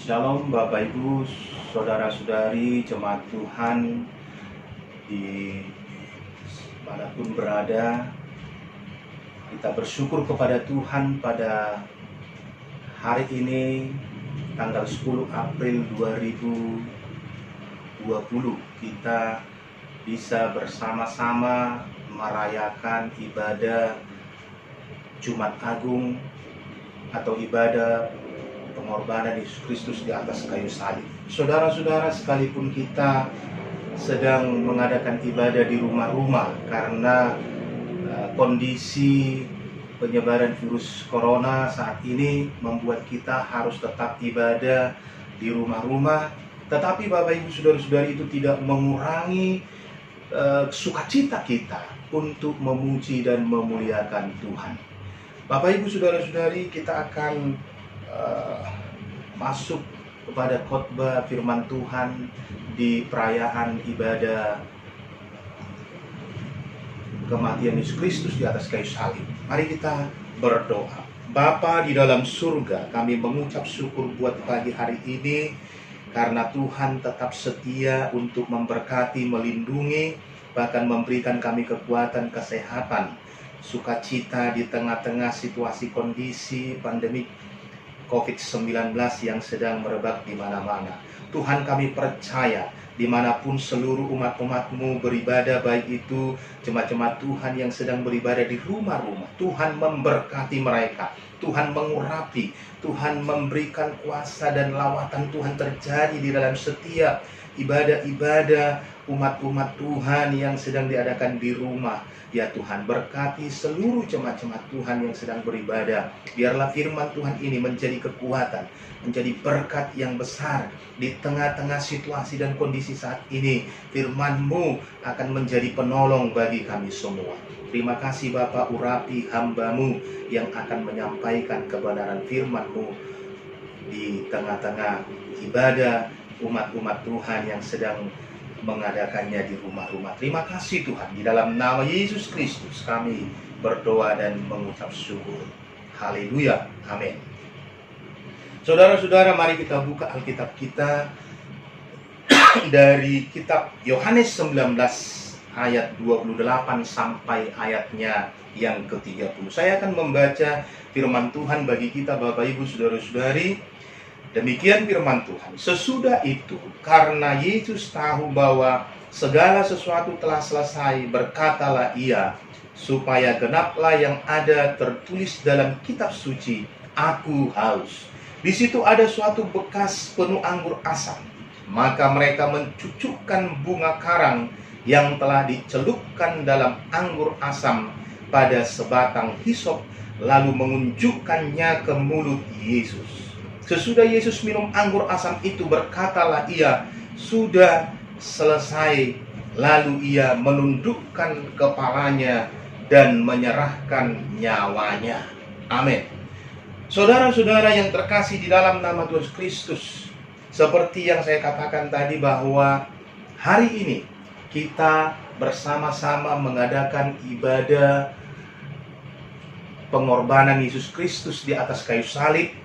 Shalom Bapak Ibu, Saudara-saudari, jemaat Tuhan di manapun berada. Kita bersyukur kepada Tuhan pada hari ini, tanggal 10 April 2020. Kita bisa bersama-sama merayakan ibadah Jumat Agung atau ibadah pengorbanan Yesus Kristus di atas kayu salib. Saudara-saudara, sekalipun kita sedang mengadakan ibadah di rumah-rumah karena kondisi penyebaran virus corona saat ini membuat kita harus tetap ibadah di rumah-rumah, tetapi Bapak Ibu Saudara-saudari, itu tidak mengurangi sukacita kita untuk memuji dan memuliakan Tuhan. Bapak Ibu Saudara-saudari, kita akan masuk kepada khotbah firman Tuhan di perayaan ibadah kematian Yesus Kristus di atas kayu salib. Mari kita berdoa. Bapa di dalam surga, kami mengucap syukur buat pagi hari ini karena Tuhan tetap setia untuk memberkati, melindungi, bahkan memberikan kami kekuatan, kesehatan, sukacita di tengah-tengah situasi kondisi pandemik COVID-19 yang sedang merebak di mana-mana. Tuhan, kami percaya dimanapun seluruh umat-umat-Mu beribadah, baik itu jemaat-jemaat Tuhan yang sedang beribadah di rumah-rumah, Tuhan memberkati mereka, Tuhan mengurapi, Tuhan memberikan kuasa dan lawatan Tuhan terjadi di dalam setiap ibadah-ibadah umat-umat Tuhan yang sedang diadakan di rumah. Ya Tuhan, berkati seluruh jemaat-jemaat Tuhan yang sedang beribadah. Biarlah firman Tuhan ini menjadi kekuatan, menjadi berkat yang besar di tengah-tengah situasi dan kondisi saat ini. Firman-Mu akan menjadi penolong bagi kami semua. Terima kasih Bapa, urapi hamba-Mu yang akan menyampaikan kebenaran firman-Mu di tengah-tengah ibadah umat-umat Tuhan yang sedang mengadakannya di rumah-rumah. Terima kasih Tuhan, di dalam nama Yesus Kristus kami berdoa dan mengucap syukur. Haleluya, amin. Saudara-saudara, mari kita buka Alkitab kita dari kitab Yohanes 19 ayat 28 sampai ayatnya yang ke-30. Saya akan membaca firman Tuhan bagi kita Bapak Ibu Saudara-saudari. Demikian firman Tuhan. Sesudah itu, karena Yesus tahu bahwa segala sesuatu telah selesai, berkatalah Ia, supaya genaplah yang ada tertulis dalam kitab suci, Aku haus. Di situ ada suatu bekas penuh anggur asam. Maka mereka mencucukkan bunga karang yang telah dicelupkan dalam anggur asam pada sebatang hisop, lalu mengunjukkannya ke mulut Yesus. Sesudah Yesus minum anggur asam itu, berkatalah Ia, sudah selesai. Lalu Ia menundukkan kepalanya dan menyerahkan nyawanya. Amin. Saudara-saudara yang terkasih di dalam nama Tuhan Kristus, seperti yang saya katakan tadi bahwa hari ini kita bersama-sama mengadakan ibadah pengorbanan Yesus Kristus di atas kayu salib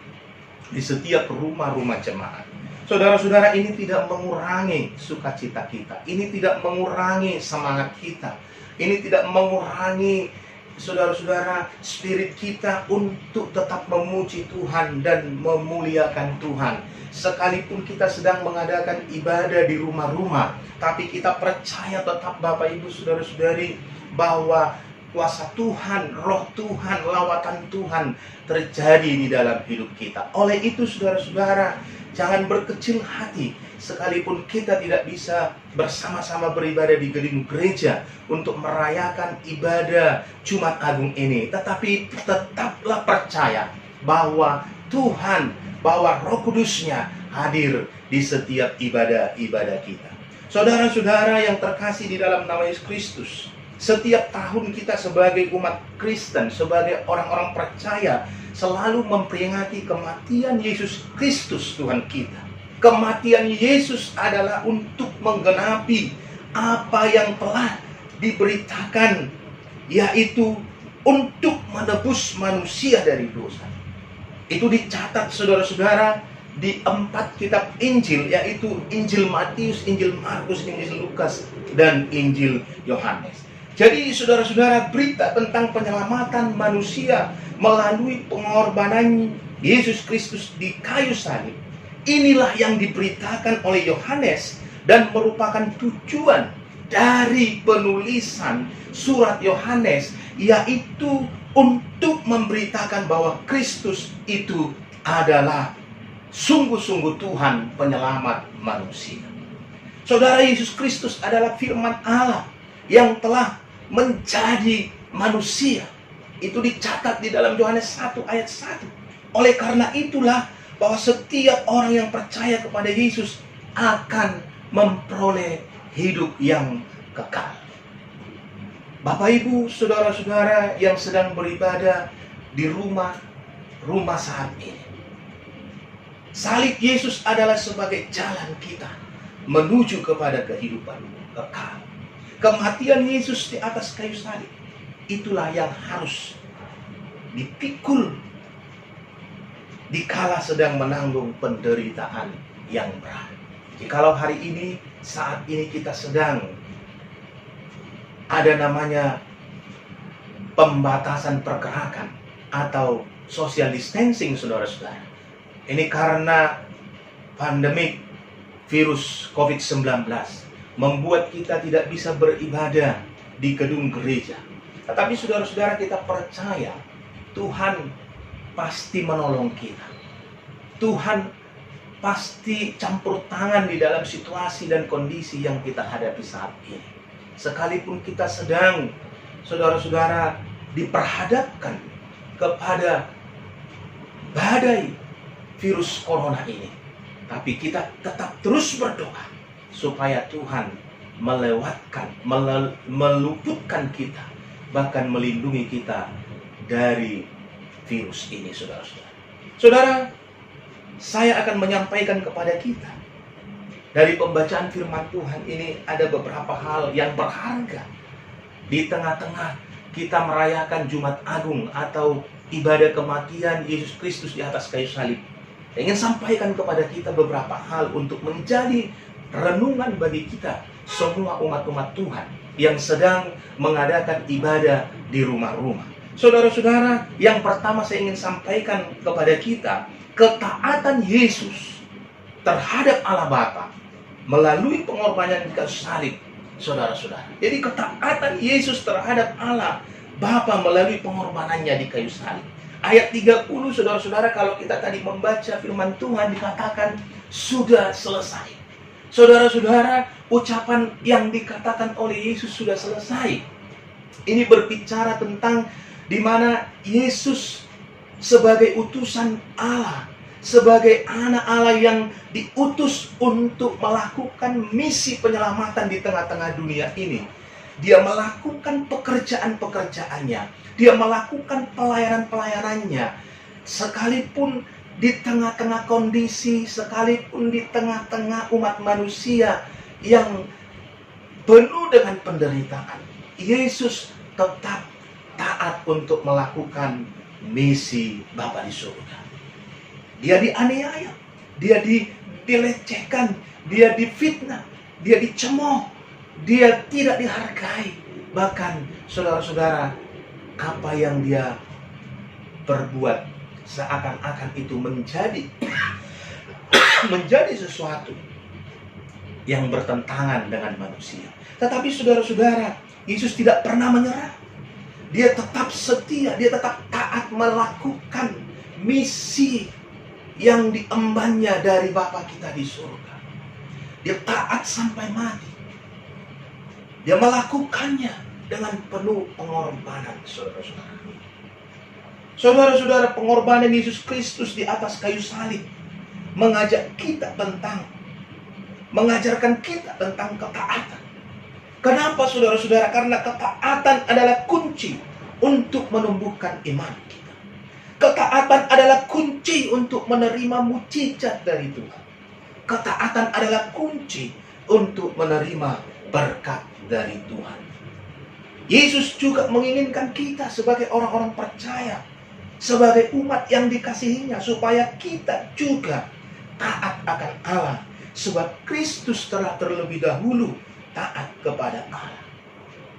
di setiap rumah-rumah jemaat. Saudara-saudara, ini tidak mengurangi sukacita kita, ini tidak mengurangi semangat kita, ini tidak mengurangi, saudara-saudara, spirit kita untuk tetap memuji Tuhan dan memuliakan Tuhan. Sekalipun kita sedang mengadakan ibadah di rumah-rumah, tapi kita percaya tetap Bapak Ibu Saudara-saudari bahwa kuasa Tuhan, roh Tuhan, lawatan Tuhan terjadi di dalam hidup kita. Oleh itu saudara-saudara, jangan berkecil hati sekalipun kita tidak bisa bersama-sama beribadah di gedung gereja untuk merayakan ibadah Jumat Agung ini. Tetapi tetaplah percaya bahwa Tuhan, bahwa Roh Kudus-Nya hadir di setiap ibadah-ibadah kita. Saudara-saudara yang terkasih di dalam nama Yesus Kristus, setiap tahun kita sebagai umat Kristen, sebagai orang-orang percaya, selalu memperingati kematian Yesus Kristus Tuhan kita. Kematian Yesus adalah untuk menggenapi apa yang telah diberitakan, yaitu untuk menebus manusia dari dosa. Itu dicatat saudara-saudara di 4 kitab Injil, yaitu Injil Matius, Injil Markus, Injil Lukas, dan Injil Yohanes. Jadi saudara-saudara, berita tentang penyelamatan manusia melalui pengorbanan Yesus Kristus di kayu salib, inilah yang diberitakan oleh Yohanes dan merupakan tujuan dari penulisan surat Yohanes, yaitu untuk memberitakan bahwa Kristus itu adalah sungguh-sungguh Tuhan penyelamat manusia. Saudara, Yesus Kristus adalah firman Allah yang telah menjadi manusia. Itu dicatat di dalam Yohanes 1 ayat 1. Oleh karena itulah bahwa setiap orang yang percaya kepada Yesus akan memperoleh hidup yang kekal. Bapak, Ibu, saudara-saudara yang sedang beribadah di rumah saat ini, salib Yesus adalah sebagai jalan kita menuju kepada kehidupan kekal. Kematian Yesus di atas kayu salib, itulah yang harus dipikul dikala sedang menanggung penderitaan yang berat. Jikalau hari ini, saat ini kita sedang ada namanya pembatasan pergerakan atau social distancing, saudara-saudara. Ini karena pandemik virus COVID-19 membuat kita tidak bisa beribadah di gedung gereja. Tetapi saudara-saudara, kita percaya Tuhan pasti menolong kita. Tuhan pasti campur tangan di dalam situasi dan kondisi yang kita hadapi saat ini. Sekalipun kita sedang, saudara-saudara, diperhadapkan kepada badai virus corona ini, tapi kita tetap terus berdoa supaya Tuhan meluputkan kita, bahkan melindungi kita dari virus ini, saudara-saudara. Saudara, saya akan menyampaikan kepada kita dari pembacaan firman Tuhan ini ada beberapa hal yang berharga di tengah-tengah kita merayakan Jumat Agung atau ibadah kematian Yesus Kristus di atas kayu salib. Saya ingin sampaikan kepada kita beberapa hal untuk menjadi renungan bagi kita semua umat-umat Tuhan yang sedang mengadakan ibadah di rumah-rumah. Saudara-saudara, yang pertama saya ingin sampaikan kepada kita, ketaatan Yesus terhadap Allah Bapa melalui pengorbanan di kayu salib, saudara-saudara. Jadi ketaatan Yesus terhadap Allah Bapa melalui pengorbanannya di kayu salib. Ayat 30, saudara-saudara, kalau kita tadi membaca firman Tuhan dikatakan sudah selesai. Saudara-saudara, ucapan yang dikatakan oleh Yesus sudah selesai. Ini berbicara tentang di mana Yesus sebagai utusan Allah, sebagai anak Allah yang diutus untuk melakukan misi penyelamatan di tengah-tengah dunia ini. Dia melakukan pekerjaan-pekerjaannya, dia melakukan pelayanan-pelayanannya, sekalipun di tengah-tengah kondisi, sekalipun di tengah-tengah umat manusia yang penuh dengan penderitaan, Yesus tetap taat untuk melakukan misi Bapa di surga. Dia dianiaya, dia dilecehkan, dia difitnah, dia dicemooh, dia tidak dihargai. Bahkan saudara-saudara, apa yang dia perbuat seakan-akan itu menjadi sesuatu yang bertentangan dengan manusia. Tetapi saudara-saudara, Yesus tidak pernah menyerah. Dia tetap setia, dia tetap taat melakukan misi yang diembannya dari Bapa kita di surga. Dia taat sampai mati. Dia melakukannya dengan penuh pengorbanan, saudara-saudara. Saudara-saudara, pengorbanan Yesus Kristus di atas kayu salib mengajarkan kita tentang ketaatan. Kenapa, saudara-saudara? Karena ketaatan adalah kunci untuk menumbuhkan iman kita. Ketaatan adalah kunci untuk menerima mukjizat dari Tuhan. Ketaatan adalah kunci untuk menerima berkat dari Tuhan. Yesus juga menginginkan kita sebagai orang-orang percaya, sebagai umat yang dikasihinya, supaya kita juga taat akan Allah, sebab Kristus telah terlebih dahulu taat kepada Allah.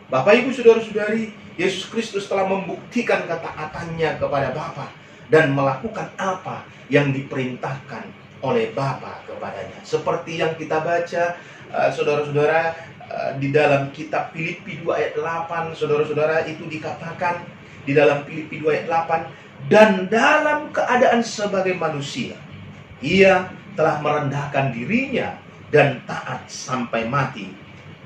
Bapak Ibu Saudara-saudari, Yesus Kristus telah membuktikan ketaatannya kepada Bapa dan melakukan apa yang diperintahkan oleh Bapa kepadanya. Seperti yang kita baca, saudara-saudara, di dalam kitab Filipi 2 ayat 8, saudara-saudara, itu dikatakan di dalam Filipi 2 ayat 8, dan dalam keadaan sebagai manusia, ia telah merendahkan dirinya dan taat sampai mati,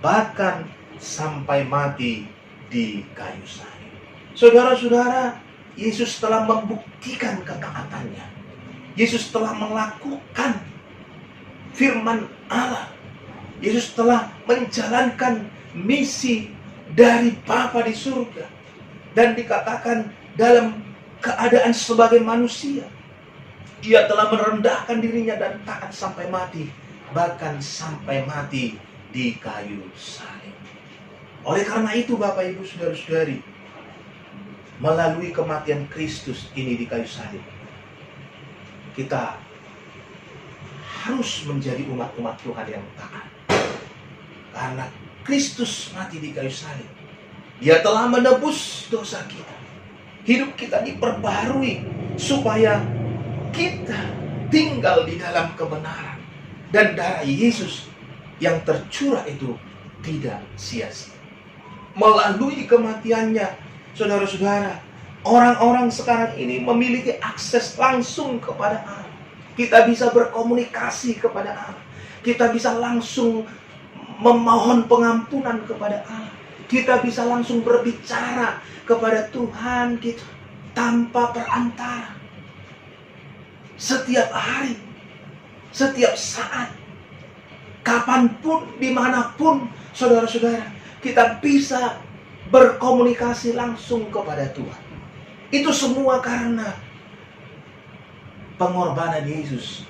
bahkan sampai mati di kayu salib. Saudara-saudara, Yesus telah membuktikan ketaatannya. Yesus telah melakukan firman Allah. Yesus telah menjalankan misi dari Bapa di surga. Dan dikatakan dalam keadaan sebagai manusia, ia telah merendahkan dirinya dan taat sampai mati, bahkan sampai mati di kayu salib. Oleh karena itu, Bapak Ibu Saudara-saudari, melalui kematian Kristus ini di kayu salib, kita harus menjadi umat-umat Tuhan yang taat. Karena Kristus mati di kayu salib, Dia telah menebus dosa kita. Hidup kita diperbaharui supaya kita tinggal di dalam kebenaran. Dan darah Yesus yang tercurah itu tidak sia-sia. Melalui kematiannya, saudara-saudara, orang-orang sekarang ini memiliki akses langsung kepada Allah. Kita bisa berkomunikasi kepada Allah. Kita bisa langsung memohon pengampunan kepada Allah. Kita bisa langsung berbicara kepada Tuhan kita tanpa perantara. Setiap hari, setiap saat, kapanpun, dimanapun, saudara-saudara, kita bisa berkomunikasi langsung kepada Tuhan. Itu semua karena pengorbanan Yesus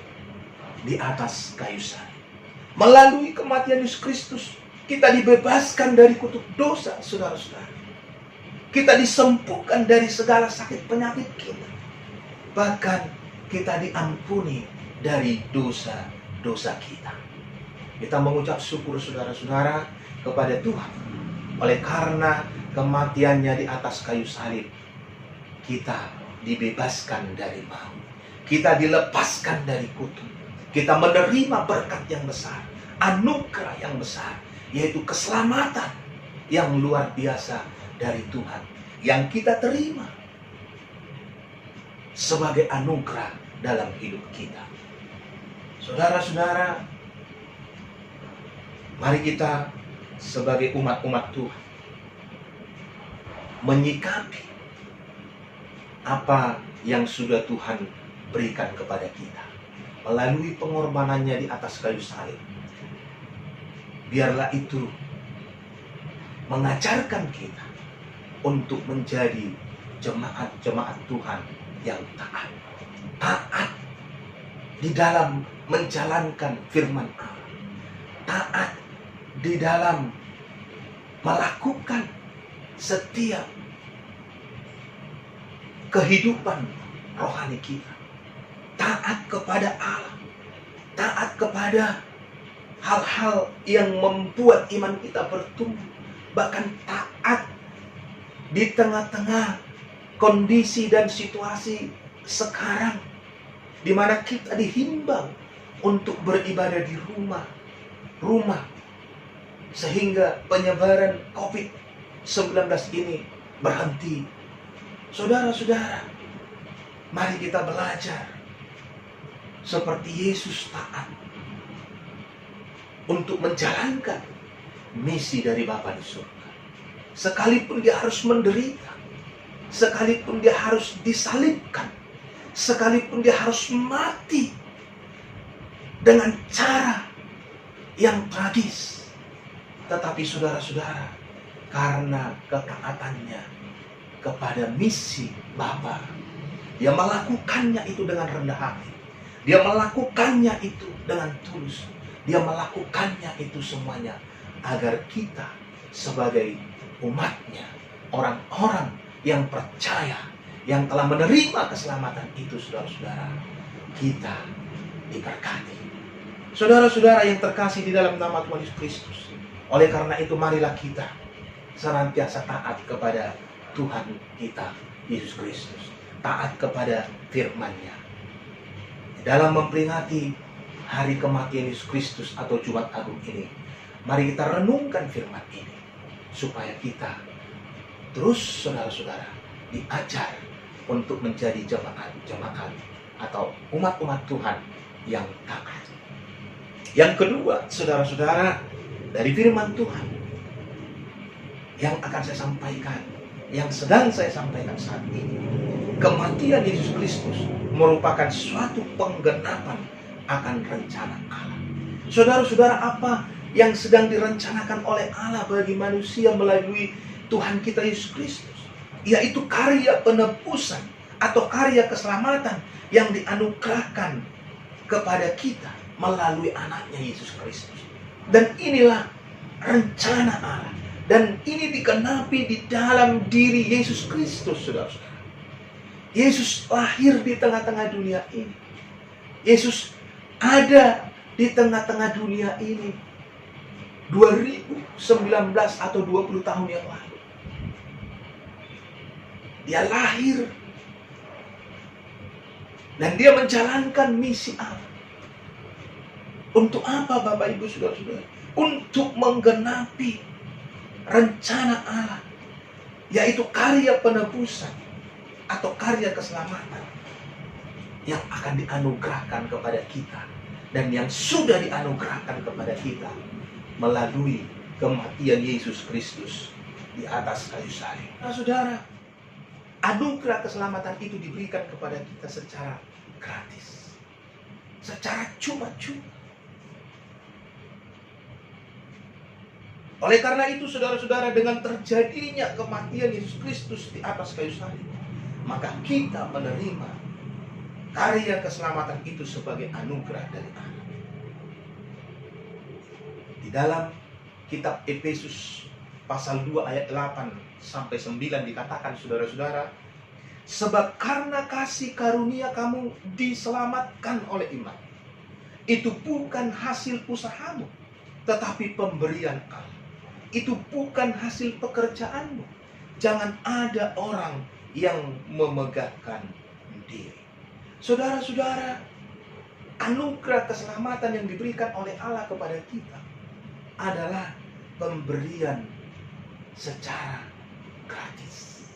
di atas kayu salib. Melalui kematian Yesus Kristus, kita dibebaskan dari kutuk dosa, saudara-saudara. Kita disembuhkan dari segala sakit penyakit kita. Bahkan kita diampuni dari dosa-dosa kita. Kita mengucap syukur, saudara-saudara, kepada Tuhan. Oleh karena kematiannya di atas kayu salib, kita dibebaskan dari maut. Kita dilepaskan dari kutuk. Kita menerima berkat yang besar, anugerah yang besar, yaitu keselamatan yang luar biasa dari Tuhan, yang kita terima sebagai anugerah dalam hidup kita. Saudara-saudara, mari kita sebagai umat-umat Tuhan menyikapi apa yang sudah Tuhan berikan kepada kita melalui pengorbanannya di atas kayu salib. Biarlah itu mengajarkan kita untuk menjadi jemaat-jemaat Tuhan yang taat. Taat di dalam menjalankan firman Allah. Taat di dalam melakukan setiap kehidupan rohani kita. Taat kepada Allah. Taat kepada hal-hal yang membuat iman kita bertumbuh. Bahkan taat di tengah-tengah kondisi dan situasi sekarang, di mana kita dihimbau untuk beribadah di rumah, sehingga penyebaran COVID-19 ini berhenti. Saudara-saudara, mari kita belajar seperti Yesus taat untuk menjalankan misi dari Bapa di surga. Sekalipun dia harus menderita, sekalipun dia harus disalibkan, sekalipun dia harus mati dengan cara yang tragis. Tetapi saudara-saudara, karena ketaatannya kepada misi Bapa, dia melakukannya itu dengan rendah hati. Dia melakukannya itu dengan tulus. Dia melakukannya itu semuanya agar kita sebagai umatnya, orang-orang yang percaya, yang telah menerima keselamatan itu, saudara-saudara, kita diberkati. Saudara-saudara yang terkasih di dalam nama Tuhan Yesus Kristus, oleh karena itu marilah kita senantiasa taat kepada Tuhan kita Yesus Kristus, taat kepada firman-Nya. Dalam memperingati hari kematian Yesus Kristus atau Jumat Agung ini, mari kita renungkan firman ini supaya kita terus, saudara-saudara, diajar untuk menjadi jemaat atau umat-umat Tuhan yang taat. Yang kedua, saudara-saudara, dari firman Tuhan yang akan saya sampaikan, yang sedang saya sampaikan saat ini, kematian Yesus Kristus merupakan suatu penggenapan akan rencana Allah. Saudara-saudara, apa yang sedang direncanakan oleh Allah bagi manusia melalui Tuhan kita Yesus Kristus? Yaitu karya penebusan atau karya keselamatan yang dianugerahkan kepada kita melalui anaknya Yesus Kristus. Dan inilah rencana Allah. Dan ini digenapi di dalam diri Yesus Kristus, saudara-saudara. Yesus lahir di tengah-tengah dunia ini. Yesus ada di tengah-tengah dunia ini 2019 atau 20 tahun yang lalu. Dia lahir dan dia menjalankan misi Allah. Untuk apa, Bapak Ibu Saudara-saudara? Untuk menggenapi rencana Allah, yaitu karya penebusan atau karya keselamatan yang akan dianugerahkan kepada kita dan yang sudah dianugerahkan kepada kita melalui kematian Yesus Kristus di atas kayu salib. Nah, saudara, anugerah keselamatan itu diberikan kepada kita secara gratis, secara cuma-cuma. Oleh karena itu, saudara-saudara, dengan terjadinya kematian Yesus Kristus di atas kayu salib, maka kita menerima karya keselamatan itu sebagai anugerah dari Allah. Di dalam kitab Efesus pasal 2 ayat 8 sampai 9 dikatakan, saudara-saudara, sebab karena kasih karunia kamu diselamatkan oleh iman. Itu bukan hasil usahamu, tetapi pemberian Allah. Itu bukan hasil pekerjaanmu. Jangan ada orang yang memegahkan diri. Saudara-saudara, anugerah keselamatan yang diberikan oleh Allah kepada kita adalah pemberian secara gratis.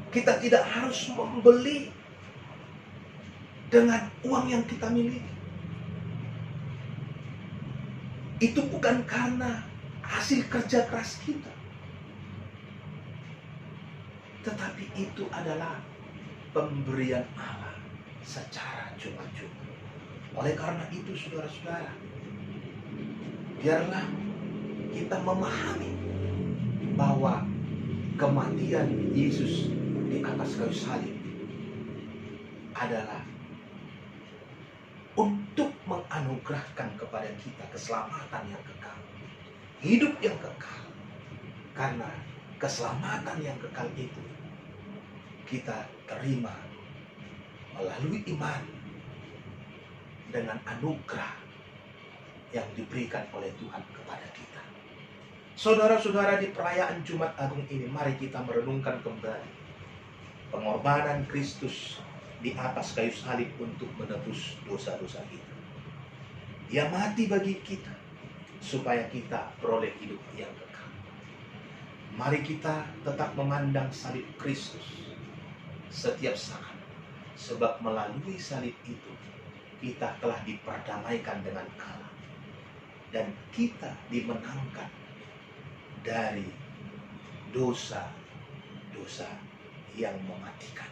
Kita tidak harus membeli dengan uang yang kita miliki. Itu bukan karena hasil kerja keras kita, tetapi itu adalah pemberian Allah secara cuma-cuma. Oleh karena itu, saudara-saudara, biarlah kita memahami bahwa kematian Yesus di atas kayu salib adalah untuk menganugerahkan kepada kita keselamatan yang kekal, hidup yang kekal. Karena keselamatan yang kekal itu kita terima melalui iman dengan anugerah yang diberikan oleh Tuhan kepada kita. Saudara-saudara, di perayaan Jumat Agung ini, mari kita merenungkan kembali pengorbanan Kristus di atas kayu salib untuk menebus dosa-dosa kita. Dia mati bagi kita supaya kita beroleh hidup yang kekal. Mari kita tetap memandang salib Kristus setiap saat, sebab melalui salib itu kita telah diperdamaikan dengan Allah dan kita dimenangkan dari dosa-dosa yang mematikan.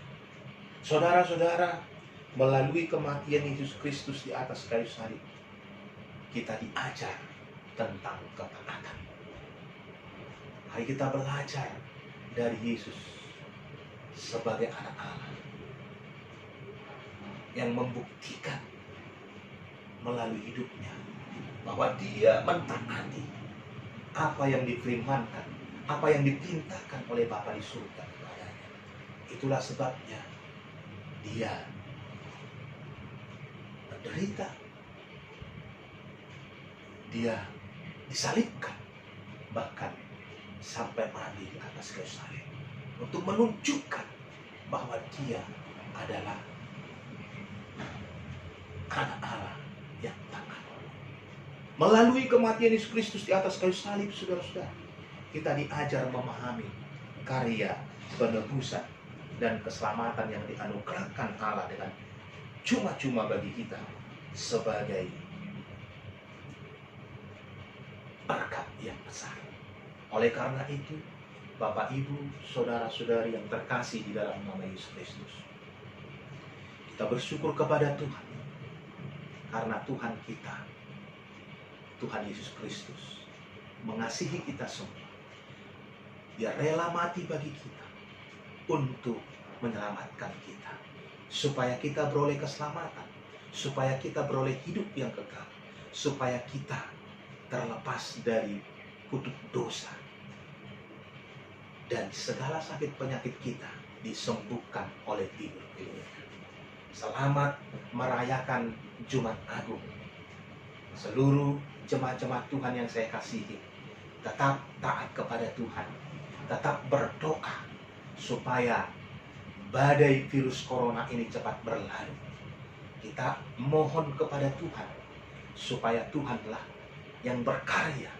Saudara-saudara, melalui kematian Yesus Kristus di atas kayu salib, kita diajar tentang ketaatan. Mari kita belajar dari Yesus sebagai anak Allah yang membuktikan melalui hidupnya bahwa dia mentaati apa yang difirmankan, apa yang diperintahkan oleh Bapa di surga kepadanya. Itulah sebabnya dia menderita, dia disalibkan, bahkan sampai mati di atas kayu salib, untuk menunjukkan bahwa dia adalah anak Allah yang taat. Melalui kematian Yesus Kristus di atas kayu salib, saudara-saudara, kita diajar memahami karya penebusan dan keselamatan yang dianugerahkan Allah dengan cuma-cuma bagi kita sebagai berkat yang besar. Oleh karena itu, Bapak, Ibu, saudara-saudari yang terkasih di dalam nama Yesus Kristus, kita bersyukur kepada Tuhan karena Tuhan kita, Tuhan Yesus Kristus, mengasihi kita semua. Dia rela mati bagi kita untuk menyelamatkan kita, supaya kita beroleh keselamatan, supaya kita beroleh hidup yang kekal, supaya kita terlepas dari kutuk dosa, dan segala sakit penyakit kita disembuhkan oleh tidur-tidurnya. Selamat merayakan Jumat Agung. Seluruh jemaat-jemaat Tuhan yang saya kasihi, tetap taat kepada Tuhan, tetap berdoa supaya badai virus corona ini cepat berlalu. Kita mohon kepada Tuhan supaya Tuhanlah yang berkarya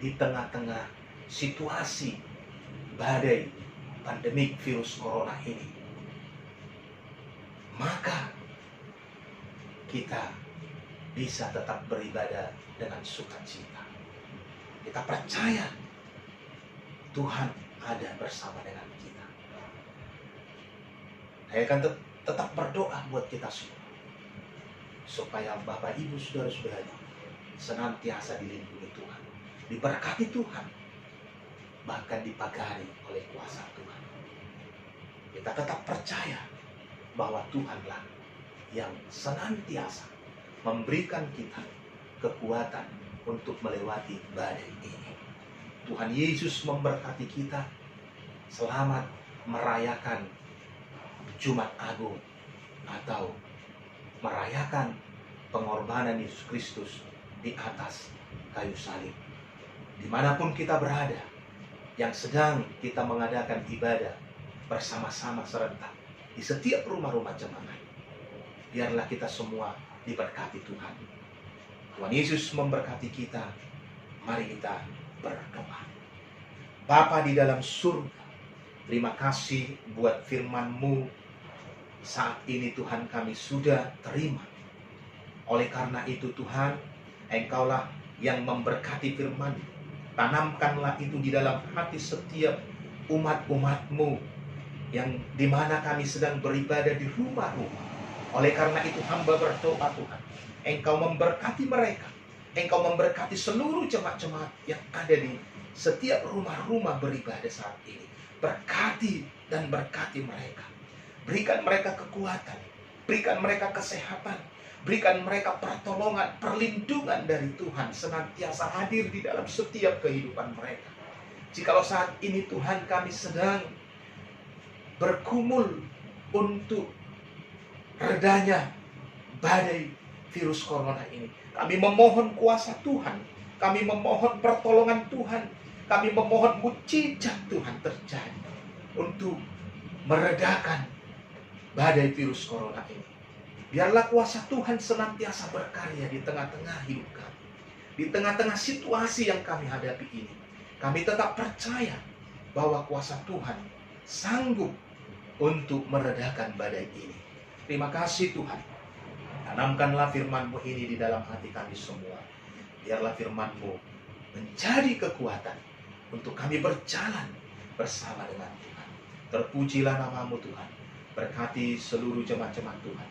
di tengah-tengah situasi badai pandemik virus corona ini. Maka kita bisa tetap beribadah dengan sukacita. Kita percaya Tuhan ada bersama dengan kita. Saya akan tetap berdoa buat kita semua, supaya Bapak, Ibu, saudara-saudari senantiasa dilindungi Tuhan, diberkati Tuhan, bahkan dipagari oleh kuasa Tuhan. Kita tetap percaya bahwa Tuhanlah yang senantiasa memberikan kita kekuatan untuk melewati badai ini. Tuhan Yesus memberkati kita. Selamat merayakan Jumat Agung, atau merayakan pengorbanan Yesus Kristus di atas kayu salib. Dimanapun kita berada, yang sedang kita mengadakan ibadah bersama-sama serentak di setiap rumah-rumah jemaat, biarlah kita semua diberkati Tuhan. Tuhan Yesus memberkati kita. Mari kita berdoa. Bapa di dalam surga, terima kasih buat firman-Mu. Saat ini Tuhan, kami sudah terima. Oleh karena itu Tuhan, Engkaulah yang memberkati firman. Tanamkanlah itu di dalam hati setiap umat-umat-Mu, yang dimana kami sedang beribadah di rumah-rumah. Oleh karena itu hamba berdoa Tuhan, Engkau memberkati mereka. Engkau memberkati seluruh jemaat-jemaat yang ada di setiap rumah-rumah beribadah saat ini. Berkati dan berkati mereka. Berikan mereka kekuatan, berikan mereka kesehatan, berikan mereka pertolongan, perlindungan dari Tuhan senantiasa hadir di dalam setiap kehidupan mereka. Jikalau saat ini Tuhan kami sedang bergumul untuk redanya badai virus corona ini, kami memohon kuasa Tuhan, kami memohon pertolongan Tuhan, kami memohon mujizat Tuhan terjadi untuk meredakan badai virus corona ini. Biarlah kuasa Tuhan senantiasa berkarya di tengah-tengah hidup kami, di tengah-tengah situasi yang kami hadapi ini. Kami tetap percaya bahwa kuasa Tuhan sanggup untuk meredakan badai ini. Terima kasih Tuhan. Tanamkanlah firman-Mu ini di dalam hati kami semua. Biarlah firman-Mu menjadi kekuatan untuk kami berjalan bersama dengan Tuhan. Terpujilah nama-Mu Tuhan. Berkati seluruh jemaat-jemaat Tuhan.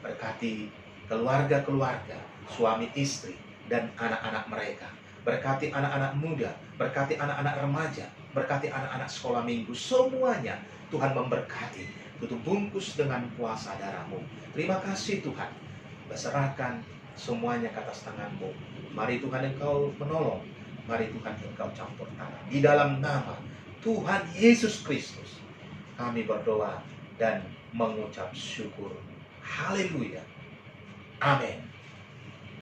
Berkati keluarga-keluarga, suami istri, dan anak-anak mereka. Berkati anak-anak muda, berkati anak-anak remaja, berkati anak-anak sekolah minggu. Semuanya Tuhan memberkati. Tutup bungkus dengan kuasa darah-Mu. Terima kasih Tuhan. Berserahkan semuanya ke atas tangan-Mu. Mari Tuhan Engkau menolong. Mari Tuhan Engkau campur tangan. Di dalam nama Tuhan Yesus Kristus kami berdoa dan mengucap syukur. Haleluya. Amin.